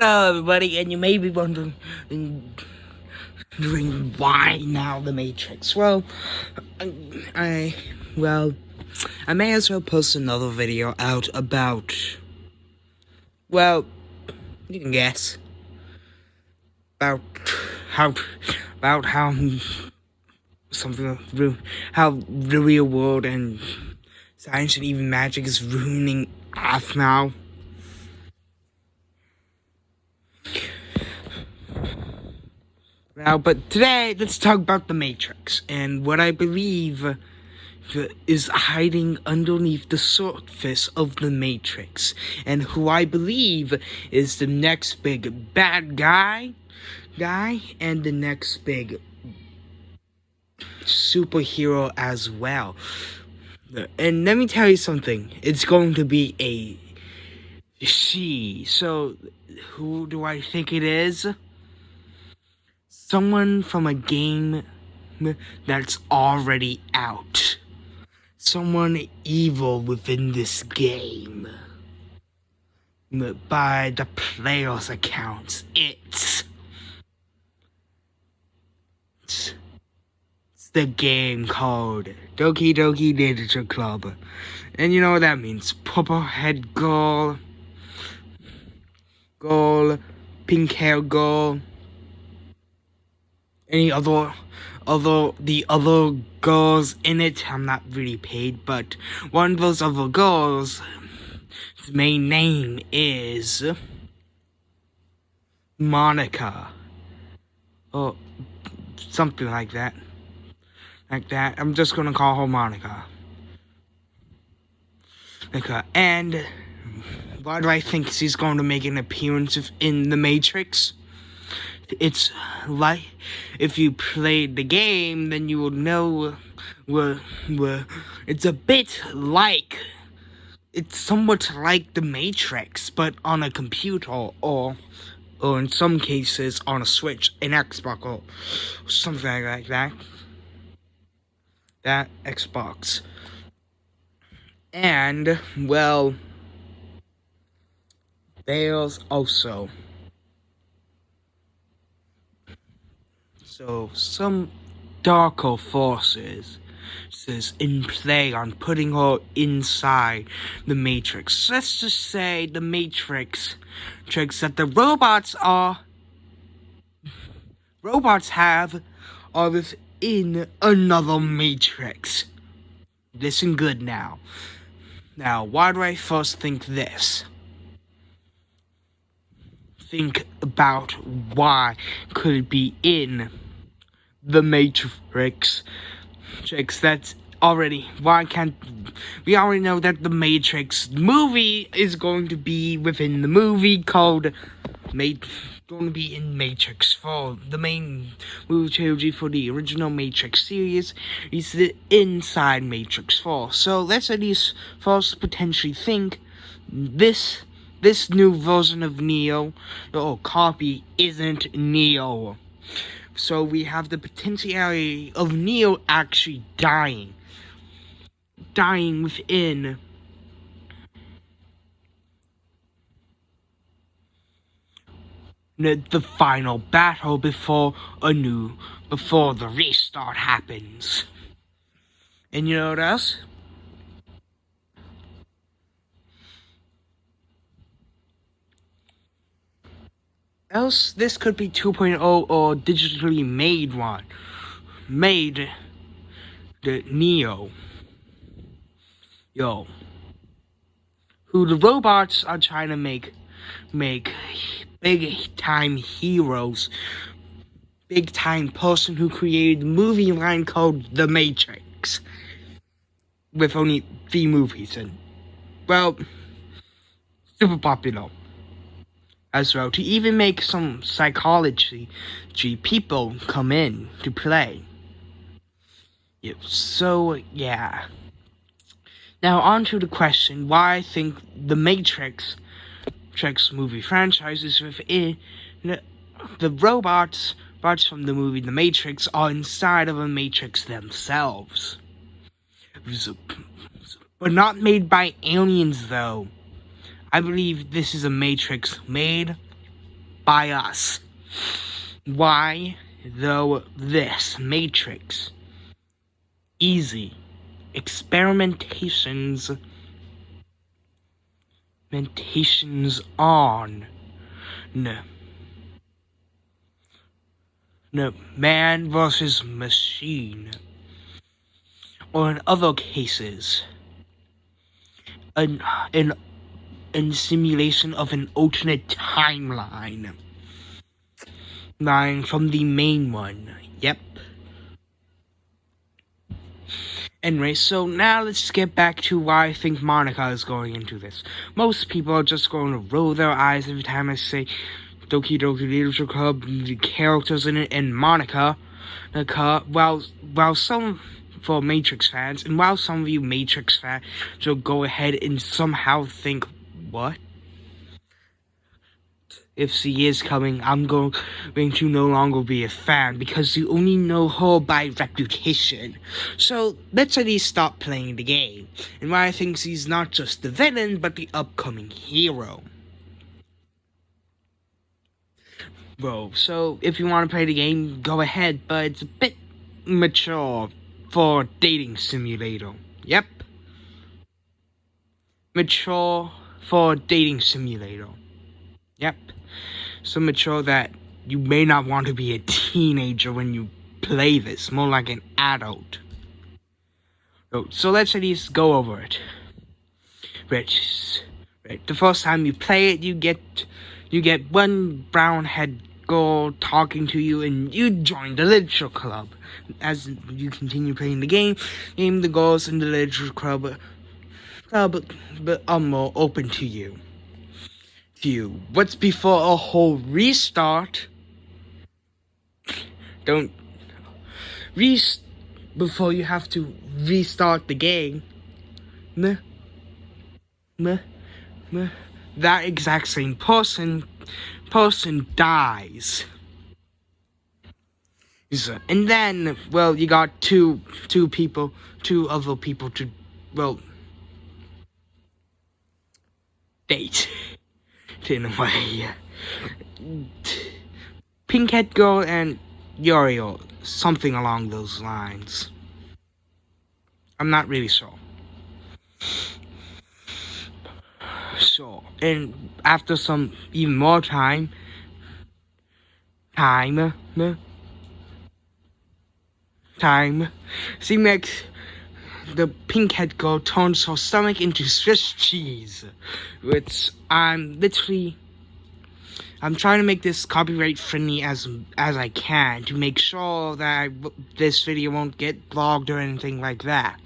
Hello, everybody, and you may be wondering why now the Matrix. Well, I may as well post another video out about, well, you can guess about how how the real world and science and even magic is ruining Earth now. But today, let's talk about the Matrix and what I believe is hiding underneath the surface of the Matrix, and who I believe is the next big bad guy, and the next big superhero as well. And let me tell you something, it's going to be a she. So, who do I think it is? Someone from a game that's already out. Someone evil within this game. By the players' accounts, it's the game called Doki Doki Literature Club. And you know what that means. Purple head girl, pink hair girl, any other girls in it. I'm not really paid, but one of those other girls' main name is Monica, or something like that. I'm just gonna call her Monica. And why do I think she's going to make an appearance in the Matrix? It's like, if you played the game, then you will know it's a bit like, it's somewhat like the Matrix, but on a computer, or in some cases on a Switch, an Xbox, or something like that. That Xbox. And, well, there's also some darker forces in play on putting her inside the Matrix. Let's just say the Matrix tricks that the robots have are within another Matrix. Listen good now. Now, why do I first think this? Think about why could it be in the Matrix. That's already, why can't we already know that the Matrix movie is going to be within the movie called going to be in Matrix 4. The main movie trilogy for the original Matrix series is the inside Matrix 4. So let's at least first potentially think this new version of Neo, or copy, isn't Neo. So we have the potentiality of Neo actually dying within the final battle before the restart happens. And you know what else? This could be 2.0 or digitally made one. Made the Neo. Who the robots are trying to make big time heroes. Big time person who created the movie line called The Matrix. With only 3 movies, and, well, super popular as well, to even make some psychology people come in to play. So, yeah. Now, on to the question, why I think the Matrix movie franchise is within the robots from the movie The Matrix are inside of a Matrix themselves. But not made by aliens, though. I believe this is a Matrix made by us. Why, though, this Matrix? Easy. Experimentations on man versus machine, or in other cases, in simulation of an alternate timeline from the main one. Yep. Anyway, so now let's get back to why I think Monica is going into this. Most people are just going to roll their eyes every time I say Doki Doki Literature Club, the characters in it, and Monica. While some, for Matrix fans, and while some of you Matrix fans will go ahead and somehow think, what? If she is coming, I'm going to no longer be a fan because you only know her by reputation. So let's at least stop playing the game. And why I think she's not just the villain, but the upcoming hero. Bro, so if you want to play the game, go ahead, but it's a bit mature for dating simulator. Yep. Mature for dating simulator. Yep. So mature that you may not want to be a teenager when you play this, more like an adult. So let's at least go over it. Right. The first time you play it, you get one brown-haired girl talking to you, and you join the literature club. As you continue playing the game, the girls in the literature club are more open to you. What's before a whole restart? Before you have to restart the game. That exact same person dies. And then, well, you got two other people to, well, date. In a way. Pinkhead Girl and Uriel, something along those lines. I'm not really sure. And after some even more time, she makes the Pinkhead Girl turns her stomach into Swiss cheese, which I'm trying to make this copyright friendly as I can to make sure that this video won't get blocked or anything like that.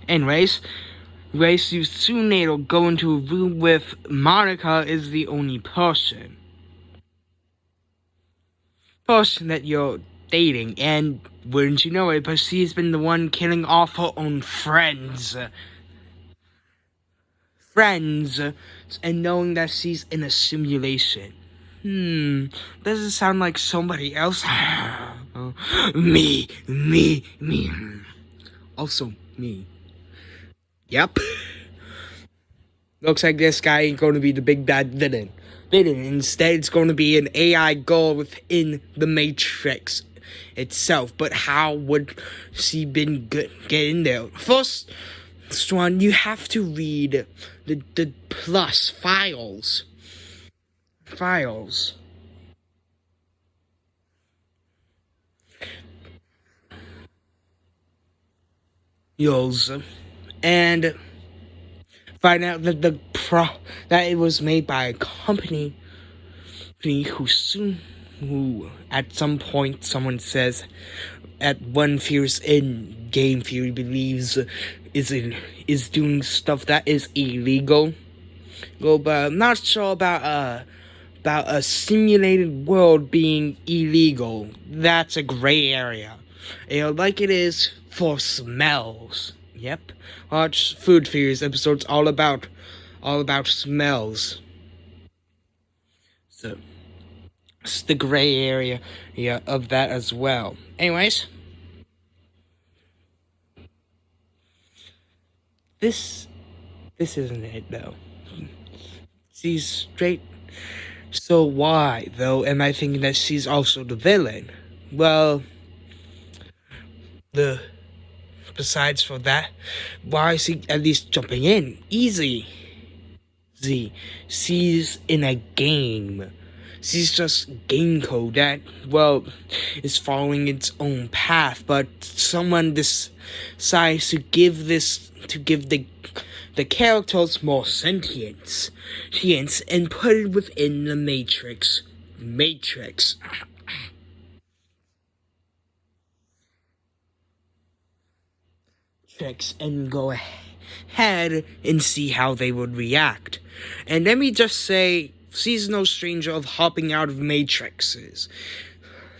Anyways, you soon later go into a room with Monica is the only person that you're dating, and wouldn't you know it, but she's been the one killing off her own friends, and knowing that she's in a simulation. Does it sound like somebody else? Me. Also me. Yep. Looks like this guy ain't going to be the big bad villain. Instead, it's going to be an AI girl within the Matrix itself. But how would she get in there? First one, you have to read the plus files. And find out that that it was made by a company who at some point someone says at one fierce in game theory believes is doing stuff that is illegal. But I'm not sure about a simulated world being illegal. That's a gray area. Like it is for smells. Yep. Watch Food Fears episodes all about smells. So it's the gray area of that as well. Anyways, this isn't it though. She's straight. So why though am I thinking that she's also the villain? Well, the besides for that, why is he at least jumping in? Easy. She's in a game. She's just game code that, well, is following its own path, but someone decides to give the characters more sentience, and put it within the Matrix. And go ahead and see how they would react. And let me just say, she's no stranger of hopping out of matrices.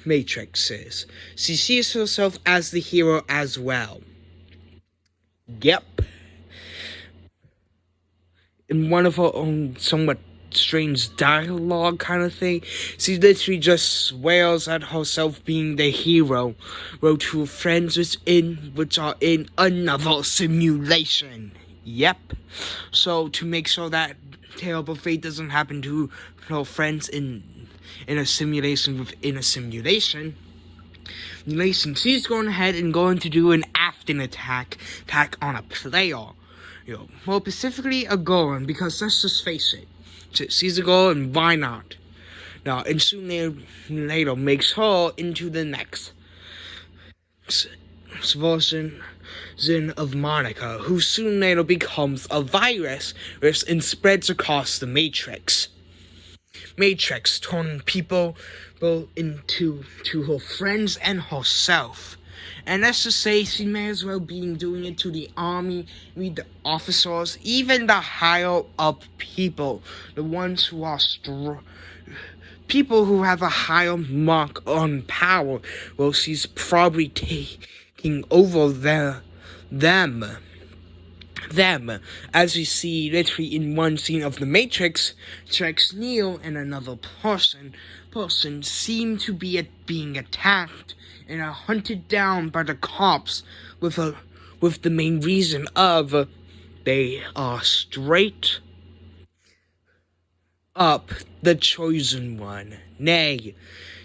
She sees herself as the hero as well. Yep. In one of her own somewhat strange dialogue kind of thing, she literally just swears at herself being the hero, while to her friends which are in another simulation. Yep. So to make sure that terrible fate doesn't happen to her friends in a simulation within a simulation, she's going ahead and going to do an after attack on a player. More specifically a girl, because let's just face it, she's a girl and why not? Now, and soon later makes her into the next version of Monica, who soon later becomes a virus and spreads across the Matrix, turning people into her friends and herself. And let's just say she may as well be doing it to the army, the officers, even the higher up people, the ones who are people who have a higher mark on power. Well, she's probably taking over them. As we see literally in one scene of the Matrix, Neo and another person seem to be being attacked and are hunted down by the cops with the main reason of they are straight up the chosen one. Nay,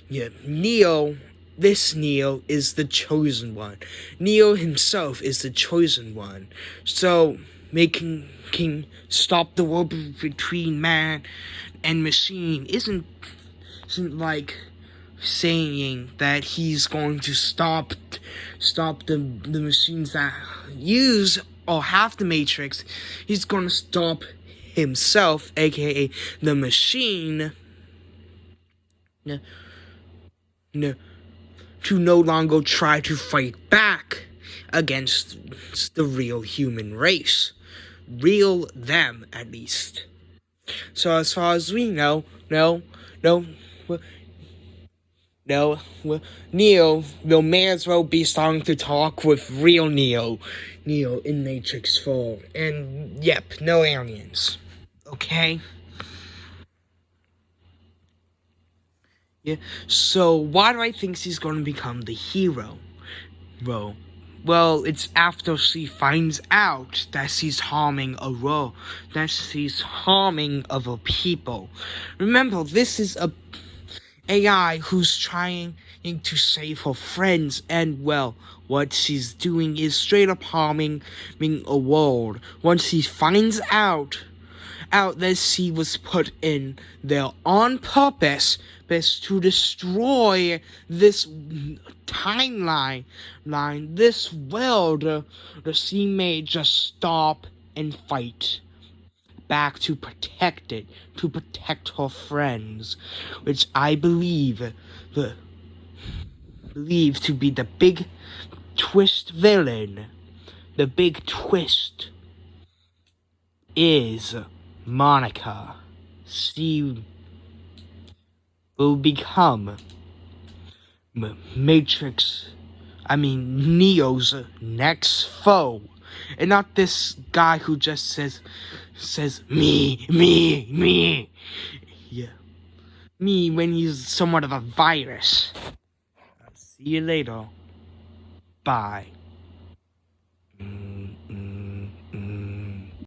Neo. This Neo is the chosen one. Neo himself is the chosen one. So, making King stop the war between man and machine isn't like saying that he's going to stop the machines that use or have the Matrix. He's going to stop himself, aka the machine, to no longer try to fight back against the real human race. Real them, at least. So as far as we know, Neo may as well be starting to talk with real Neo in Matrix 4. And yep, no aliens. Okay? Yeah. So why do I think she's going to become the hero? Well, it's after she finds out that she's harming other people. Remember, this is a AI who's trying to save her friends, and well, what she's doing is straight up harming a world. Once she finds out that she was put in there on purpose to destroy this timeline, this world, she may just stop and fight back to protect it, to protect her friends, which I believe to be the big twist villain. The big twist is Monica. She will become Neo's next foe. And not this guy who just says me. Yeah. Me when he's somewhat of a virus. I'll see you later. Bye.